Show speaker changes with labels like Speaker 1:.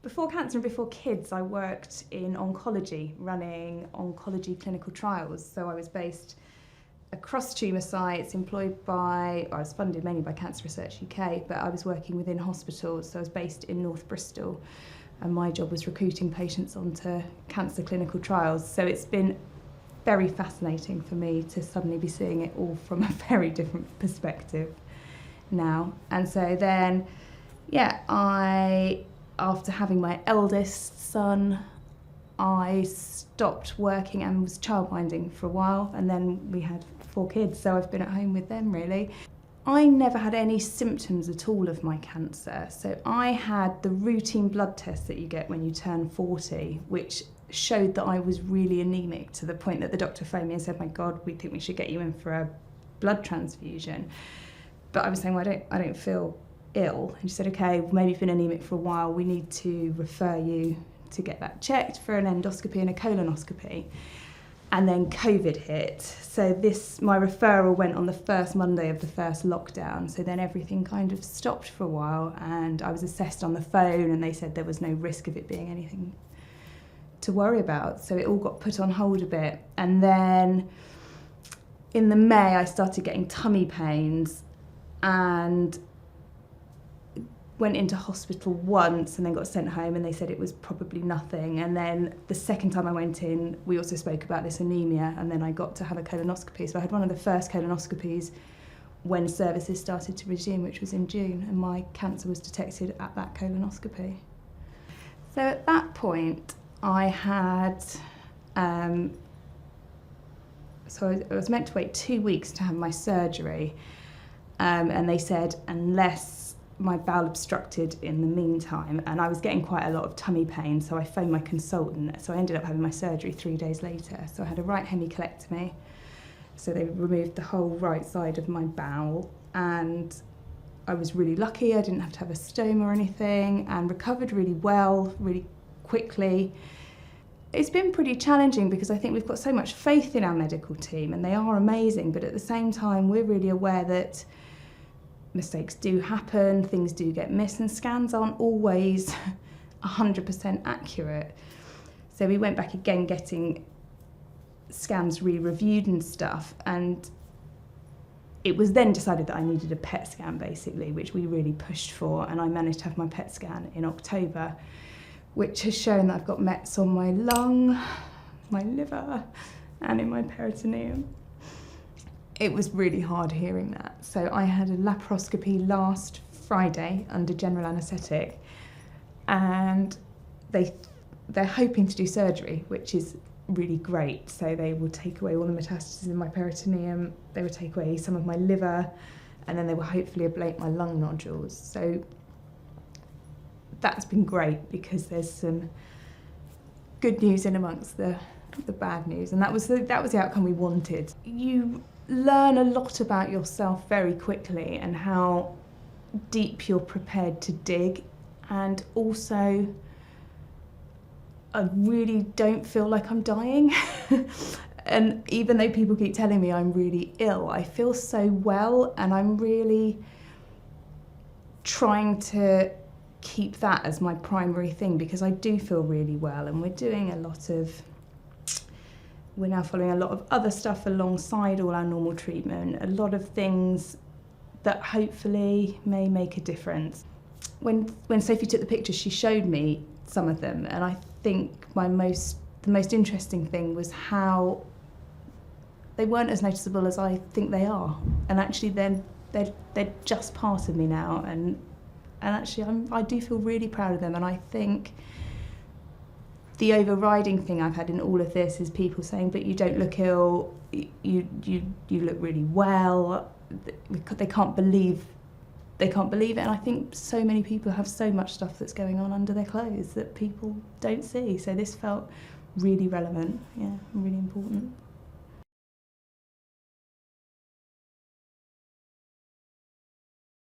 Speaker 1: Before cancer and before kids, I worked in oncology, running oncology clinical trials. So I was based across tumour sites, I was funded mainly by Cancer Research UK, but I was working within hospitals. So I was based in North Bristol, and my job was recruiting patients onto cancer clinical trials. So it's been very fascinating for me to suddenly be seeing it all from a very different perspective now. And so then, after having my eldest son, I stopped working and was childminding for a while, and then we had 4 kids, so I've been at home with them really. I never had any symptoms at all of my cancer. So I had the routine blood test that you get when you turn 40, which showed that I was really anemic, to the point that the doctor phoned me and said, "My God, we think we should get you in for a blood transfusion." But I was saying, well, I don't feel ill. And she said, "Okay, well, maybe you've been anemic for a while. We need to refer you to get that checked for an endoscopy and a colonoscopy." And then COVID hit. So my referral went on the first Monday of the first lockdown. So then everything kind of stopped for a while, and I was assessed on the phone, and they said there was no risk of it being anything to worry about. So it all got put on hold a bit. And then in the May, I started getting tummy pains and went into hospital once and then got sent home, and they said it was probably nothing. And then the second time I went in, we also spoke about this anemia, and then I got to have a colonoscopy. So I had one of the first colonoscopies when services started to resume, which was in June, and my cancer was detected at that colonoscopy. So at that point, I had, I was meant to wait 2 weeks to have my surgery, and they said unless my bowel obstructed in the meantime, and I was getting quite a lot of tummy pain, so I phoned my consultant. So I ended up having my surgery 3 days later. So I had a right hemicolectomy, so they removed the whole right side of my bowel, and I was really lucky. I didn't have to have a stoma or anything, and recovered really well, really quickly. It's been pretty challenging because I think we've got so much faith in our medical team, and they are amazing, but at the same time we're really aware that mistakes do happen, things do get missed, and scans aren't always 100% accurate. So we went back again getting scans re-reviewed and stuff, and it was then decided that I needed a PET scan basically, which we really pushed for, and I managed to have my PET scan in October, which has shown that I've got mets on my lung, my liver, and in my peritoneum. It was really hard hearing that. So I had a laparoscopy last Friday under general anaesthetic, and they're hoping to do surgery, which is really great. So they will take away all the metastases in my peritoneum, they will take away some of my liver, and then they will hopefully ablate my lung nodules. So that's been great because there's some good news in amongst the bad news, and that was the outcome we wanted. You learn a lot about yourself very quickly and how deep you're prepared to dig, and also I really don't feel like I'm dying. And even though people keep telling me I'm really ill, I feel so well, and I'm really trying to keep that as my primary thing, because I do feel really well, and we're now following a lot of other stuff alongside all our normal treatment, a lot of things that hopefully may make a difference. When Sophie took the pictures, she showed me some of them, and I think the most interesting thing was how they weren't as noticeable as I think they are, and actually they're just part of me now, and actually I do feel really proud of them. And I think the overriding thing I've had in all of this is people saying, "But you don't look ill, you look really well." They can't believe it, and I think so many people have so much stuff that's going on under their clothes that people don't see. So this felt really relevant, really important.